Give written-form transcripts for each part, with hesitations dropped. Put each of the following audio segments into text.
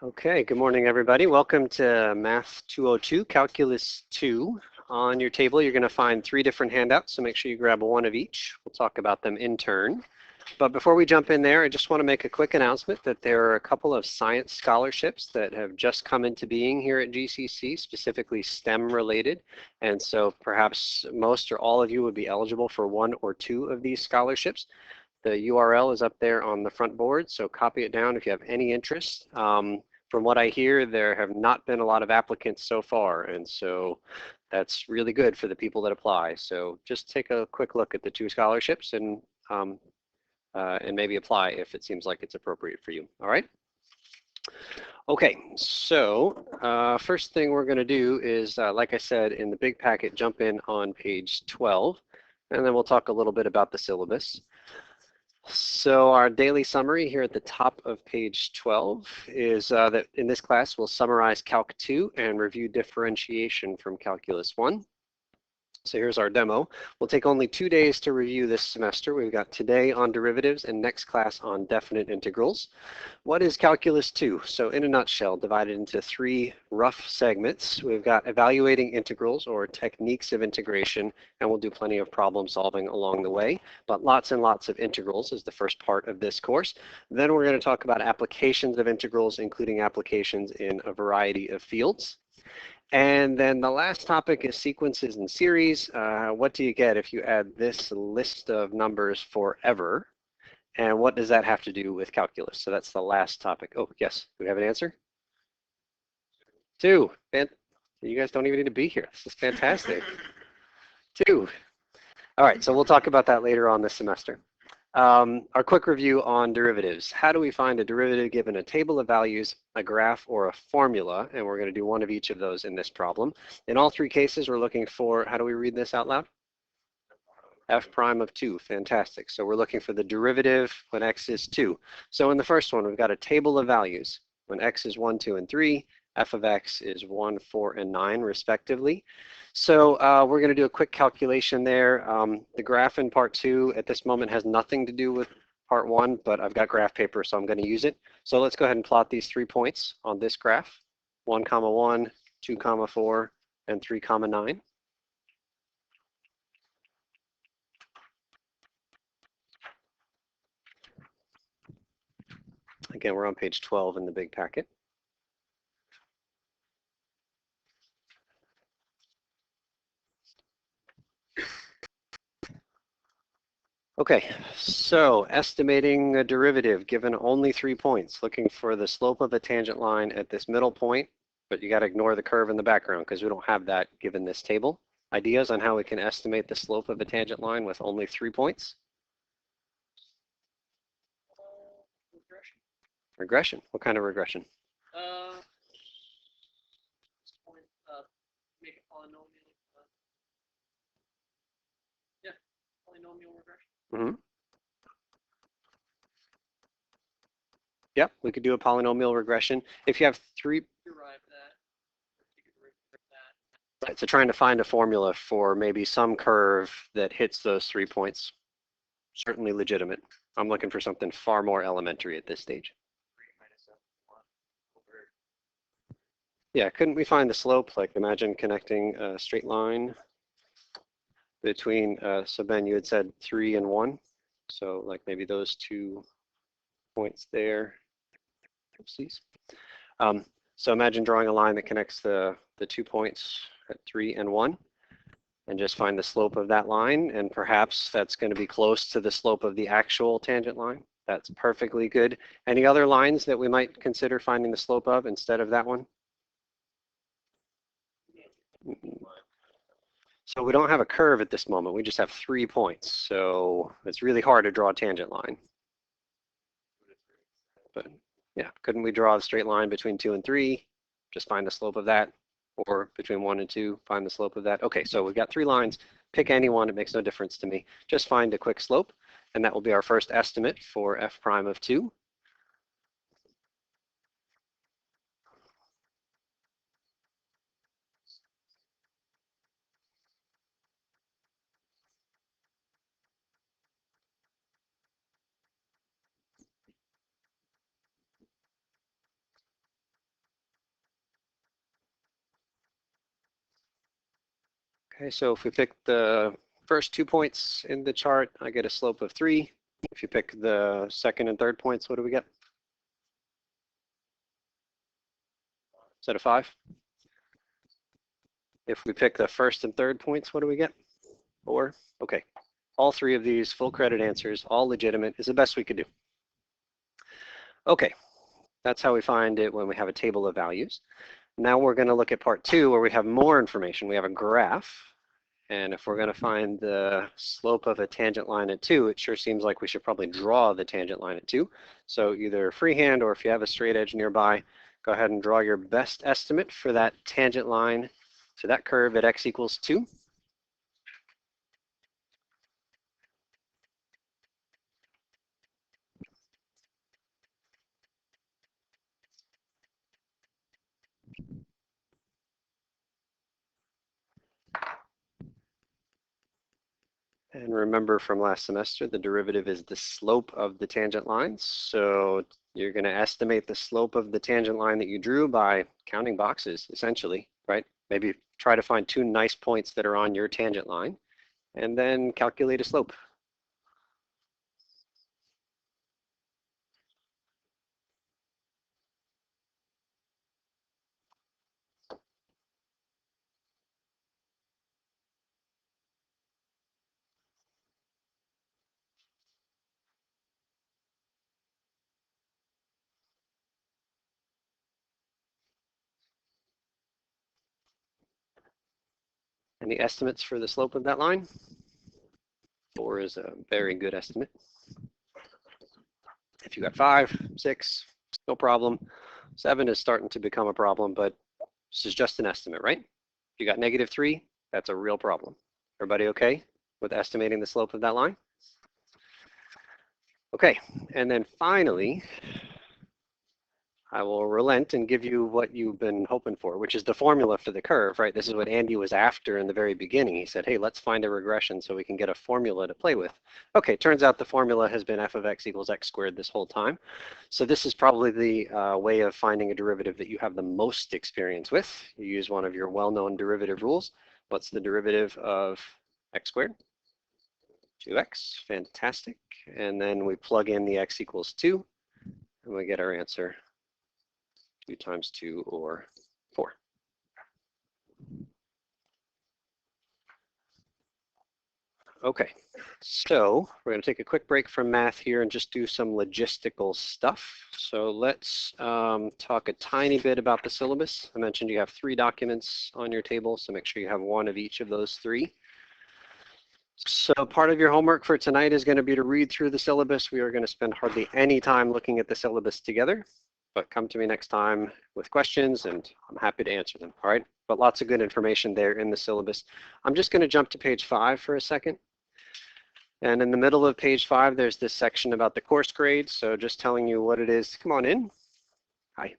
Okay, good morning, everybody. Welcome to Math 202, Calculus 2. On your table, you're going to find 3 different handouts, so make sure you grab one of each. We'll talk about them in turn. But before we jump in there, I just want to make a quick announcement that there are a couple of science scholarships that have just come into being here at GCC, specifically STEM related. And so perhaps most or all of you would be eligible for 1 or 2 of these scholarships. The URL is up there on the front board, so copy it down if you have any interest. From what I hear, there have not been a lot of applicants so far, and so that's really good for the people that apply. So just take a quick look at the 2 scholarships and maybe apply if it seems like it's appropriate for you. All right? Okay, so first thing we're going to do is, like I said, in the big packet, jump in on page 12, and then we'll talk a little bit about the syllabus. So our daily summary here at the top of page 12 is that in this class we'll summarize Calc 2 and review differentiation from Calculus 1. So here's our demo. We'll take only 2 days to review this semester. We've got today on derivatives and next class on definite integrals. What is Calculus 2? So in a nutshell, divided into 3 rough segments. We've got evaluating integrals or techniques of integration, and we'll do plenty of problem solving along the way, but lots and lots of integrals is the first part of this course. Then we're going to talk about applications of integrals, including applications in a variety of fields. And then the last topic is sequences and series. What do you get if you add this list of numbers forever? And what does that have to do with calculus? So that's the last topic. Oh, yes. Do we have an answer? 2. You guys don't even need to be here. This is fantastic. 2. All right, so we'll talk about that later on this semester. Our quick review on derivatives. How do we find a derivative given a table of values, a graph, or a formula? And we're going to do one of each of those in this problem. In all 3 cases, we're looking for, how do we read this out loud? F prime of 2, fantastic. So we're looking for the derivative when x is 2. So in the first one, we've got a table of values. When x is 1, 2, and 3, f of x is 1, 4, and 9, respectively. So we're going to do a quick calculation there. The graph in part 2 at this moment has nothing to do with part 1, but I've got graph paper, so I'm going to use it. So let's go ahead and plot these 3 points on this graph, 1, 1, 2, 4, and 3, 9. Again, we're on page 12 in the big packet. Okay, so estimating a derivative given only 3 points, looking for the slope of a tangent line at this middle point, but you got to ignore the curve in the background because we don't have that given this table. Ideas on how we can estimate the slope of a tangent line with only 3 points? Regression. What kind of regression? Make a polynomial. Yeah, polynomial regression. Mm-hmm. Yep, we could do a polynomial regression. If you have 3... Derive that. Right, so trying to find a formula for maybe some curve that hits those 3 points, certainly legitimate. I'm looking for something far more elementary at this stage. Yeah, couldn't we find the slope? Like imagine connecting a straight line between, so Ben, you had said 3 and 1. So like maybe those 2 points there. Oopsies. So imagine drawing a line that connects the 2 points at 3 and 1 and just find the slope of that line. And perhaps that's going to be close to the slope of the actual tangent line. That's perfectly good. Any other lines that we might consider finding the slope of instead of that one? So we don't have a curve at this moment. We just have 3 points. So it's really hard to draw a tangent line. But yeah, couldn't we draw a straight line between 2 and 3? Just find the slope of that. Or between 1 and 2, find the slope of that. Okay, so we've got 3 lines. Pick any one. It makes no difference to me. Just find a quick slope. And that will be our first estimate for f prime of 2. Okay, so if we pick the first 2 points in the chart, I get a slope of 3. If you pick the second and third points, what do we get? Is that a 5? If we pick the first and third points, what do we get? 4. Okay. All 3 of these full credit answers, all legitimate, is the best we could do. Okay, that's how we find it when we have a table of values. Now we're going to look at part 2 where we have more information. We have a graph. And if we're going to find the slope of a tangent line at 2, it sure seems like we should probably draw the tangent line at 2. So either freehand or if you have a straight edge nearby, go ahead and draw your best estimate for that tangent line to that curve at x equals 2. And remember from last semester, the derivative is the slope of the tangent line. So you're going to estimate the slope of the tangent line that you drew by counting boxes, essentially, right? Maybe try to find 2 nice points that are on your tangent line, and then calculate a slope. Any estimates for the slope of that line? 4 is a very good estimate. If you got 5, 6, no problem. 7 is starting to become a problem, but this is just an estimate, right? If you got -3, that's a real problem. Everybody okay with estimating the slope of that line? Okay, and then finally, I will relent and give you what you've been hoping for, which is the formula for the curve, right? This is what Andy was after in the very beginning. He said, hey, let's find a regression so we can get a formula to play with. Okay, turns out the formula has been f of x equals x squared this whole time. So this is probably the way of finding a derivative that you have the most experience with. You use one of your well-known derivative rules. What's the derivative of x squared? 2x, fantastic. And then we plug in the x equals 2, and we get our answer. 2 times 2 or 4. Okay, so we're going to take a quick break from math here and just do some logistical stuff. So let's talk a tiny bit about the syllabus. I mentioned you have 3 documents on your table, so make sure you have one of each of those 3. So part of your homework for tonight is going to be to read through the syllabus. We are going to spend hardly any time looking at the syllabus together. But come to me next time with questions and I'm happy to answer them, all right? But lots of good information there in the syllabus. I'm just going to jump to page 5 for a second. And in the middle of page 5, there's this section about the course grade. So just telling you what it is. Come on in. Hi.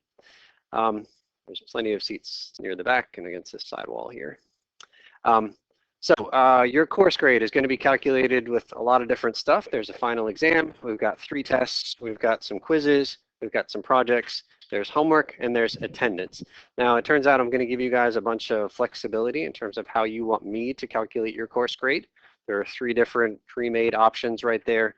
There's plenty of seats near the back and against this side wall here. Your course grade is going to be calculated with a lot of different stuff. There's a final exam. We've got 3 tests. We've got some quizzes. We've got some projects, there's homework, and there's attendance. Now, it turns out I'm going to give you guys a bunch of flexibility in terms of how you want me to calculate your course grade. There are 3 different pre-made options right there.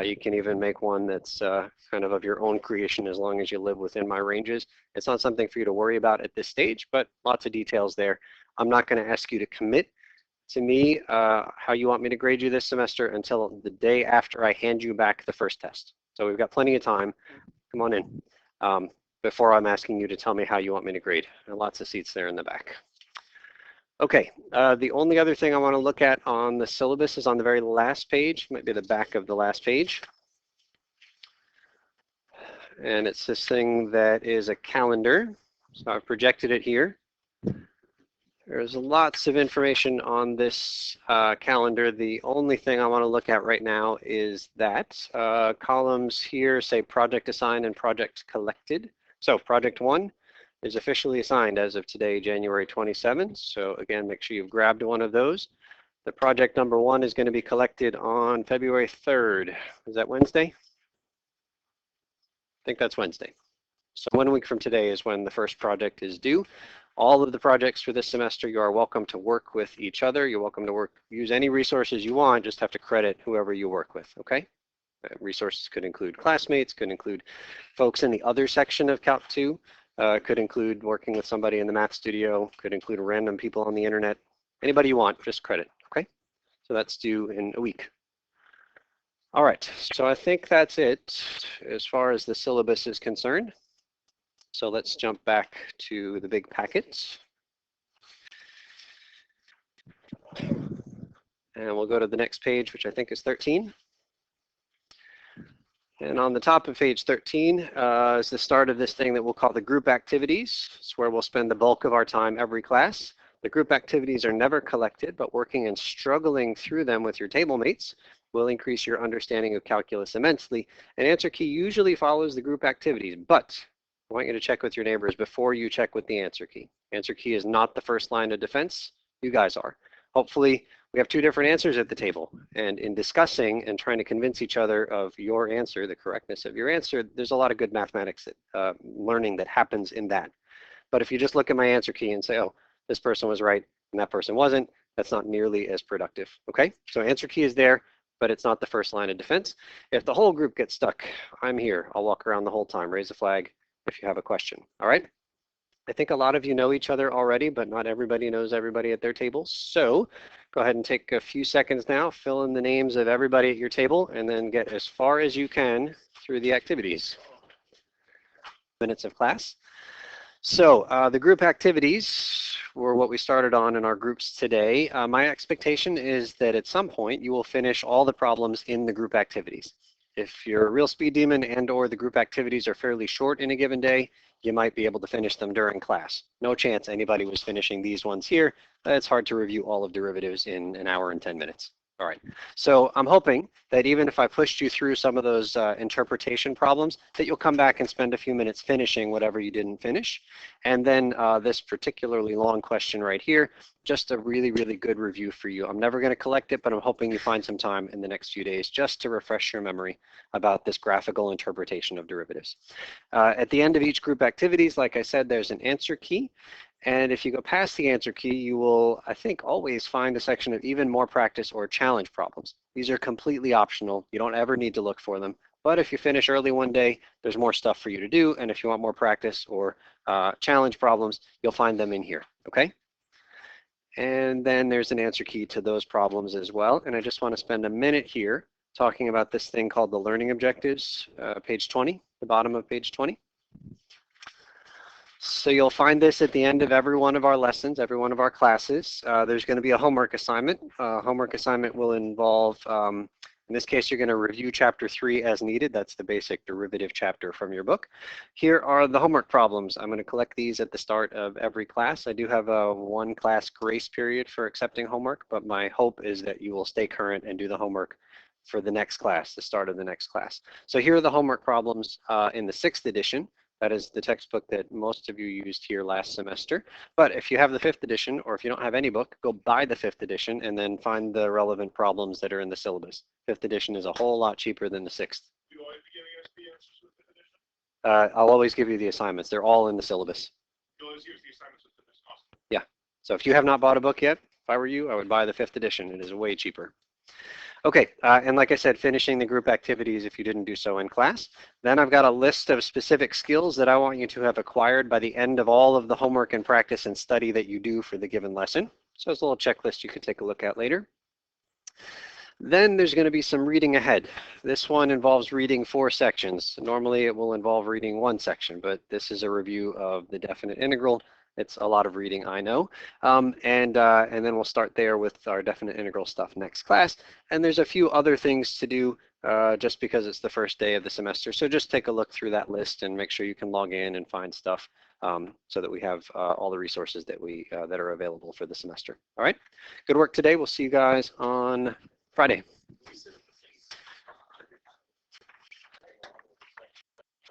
You can even make one that's kind of your own creation as long as you live within my ranges. It's not something for you to worry about at this stage, but lots of details there. I'm not going to ask you to commit to me how you want me to grade you this semester until the day after I hand you back the first test. So we've got plenty of time. Come on in before I'm asking you to tell me how you want me to grade. There are lots of seats there in the back. Okay, the only other thing I want to look at on the syllabus is on the very last page, might be the back of the last page. And it's this thing that is a calendar. So I've projected it here. There's lots of information on this calendar. The only thing I want to look at right now is that columns here say project assigned and project collected. So project 1 is officially assigned as of today, January 27th. So again, make sure you've grabbed one of those. The project number 1 is going to be collected on February 3rd. Is that Wednesday? I think that's Wednesday. So 1 week from today is when the first project is due. All of the projects for this semester, you are welcome to work with each other. You're welcome to use any resources you want, just have to credit whoever you work with, okay? Resources could include classmates, could include folks in the other section of Calc 2, could include working with somebody in the math studio, could include random people on the internet. Anybody you want, just credit, okay? So that's due in a week. All right, so I think that's it as far as the syllabus is concerned. So let's jump back to the big packet. And we'll go to the next page, which I think is 13. And on the top of page 13 is the start of this thing that we'll call the group activities. It's where we'll spend the bulk of our time every class. The group activities are never collected, but working and struggling through them with your table mates will increase your understanding of calculus immensely. An answer key usually follows the group activities, but I want you to check with your neighbors before you check with the answer key. Answer key is not the first line of defense. You guys are. Hopefully, we have two different answers at the table, and in discussing and trying to convince each other of your answer, the correctness of your answer, there's a lot of good mathematics learning that happens in that. But if you just look at my answer key and say, oh, this person was right and that person wasn't, that's not nearly as productive, okay? So answer key is there, but it's not the first line of defense. If the whole group gets stuck, I'm here. I'll walk around the whole time, raise a flag if you have a question, all right? I think a lot of you know each other already, but not everybody knows everybody at their table. So go ahead and take a few seconds now, fill in the names of everybody at your table, and then get as far as you can through the activities. Minutes of class. So the group activities were what we started on in our groups today. My expectation is that at some point you will finish all the problems in the group activities. If you're a real speed demon and or the group activities are fairly short in a given day, you might be able to finish them during class. No chance anybody was finishing these ones here. It's hard to review all of derivatives in an hour and 10 minutes. All right, so I'm hoping that even if I pushed you through some of those interpretation problems, that you'll come back and spend a few minutes finishing whatever you didn't finish. And then this particularly long question right here, just a really, really good review for you. I'm never going to collect it, but I'm hoping you find some time in the next few days just to refresh your memory about this graphical interpretation of derivatives. At the end of each group activities, like I said, there's an answer key. And if you go past the answer key, you will, I think, always find a section of even more practice or challenge problems. These are completely optional. You don't ever need to look for them. But if you finish early one day, there's more stuff for you to do. And if you want more practice or challenge problems, you'll find them in here, okay? And then there's an answer key to those problems as well. And I just want to spend a minute here talking about this thing called the learning objectives, page 20, the bottom of page 20. So you'll find this at the end of every one of our lessons, every one of our classes. There's going to be a homework assignment. Homework assignment will involve, in this case, you're going to review chapter 3 as needed. That's the basic derivative chapter from your book. Here are the homework problems. I'm going to collect these at the start of every class. I do have a one class grace period for accepting homework, but my hope is that you will stay current and do the homework for the next class, the start of the next class. So here are the homework problems in the 6th edition. That is the textbook that most of you used here last semester. But if you have the 5th edition, or if you don't have any book, go buy the 5th edition and then find the relevant problems that are in the syllabus. 5th edition is a whole lot cheaper than the 6th. You always be giving us the answers with 5th edition? I'll always give you the assignments. They're all in the syllabus. You always use the assignments with this cost. Yeah. So if you have not bought a book yet, if I were you, I would buy the 5th edition. It is way cheaper. Okay, and like I said, finishing the group activities if you didn't do so in class. Then I've got a list of specific skills that I want you to have acquired by the end of all of the homework and practice and study that you do for the given lesson. So it's a little checklist you could take a look at later. Then there's going to be some reading ahead. This one involves reading 4 sections. Normally it will involve reading 1 section, but this is a review of the definite integral. It's a lot of reading, I know. And then we'll start there with our definite integral stuff next class. And there's a few other things to do just because it's the first day of the semester. So just take a look through that list and make sure you can log in and find stuff so that we have all the resources that that are available for the semester. All right, good work today. We'll see you guys on Friday.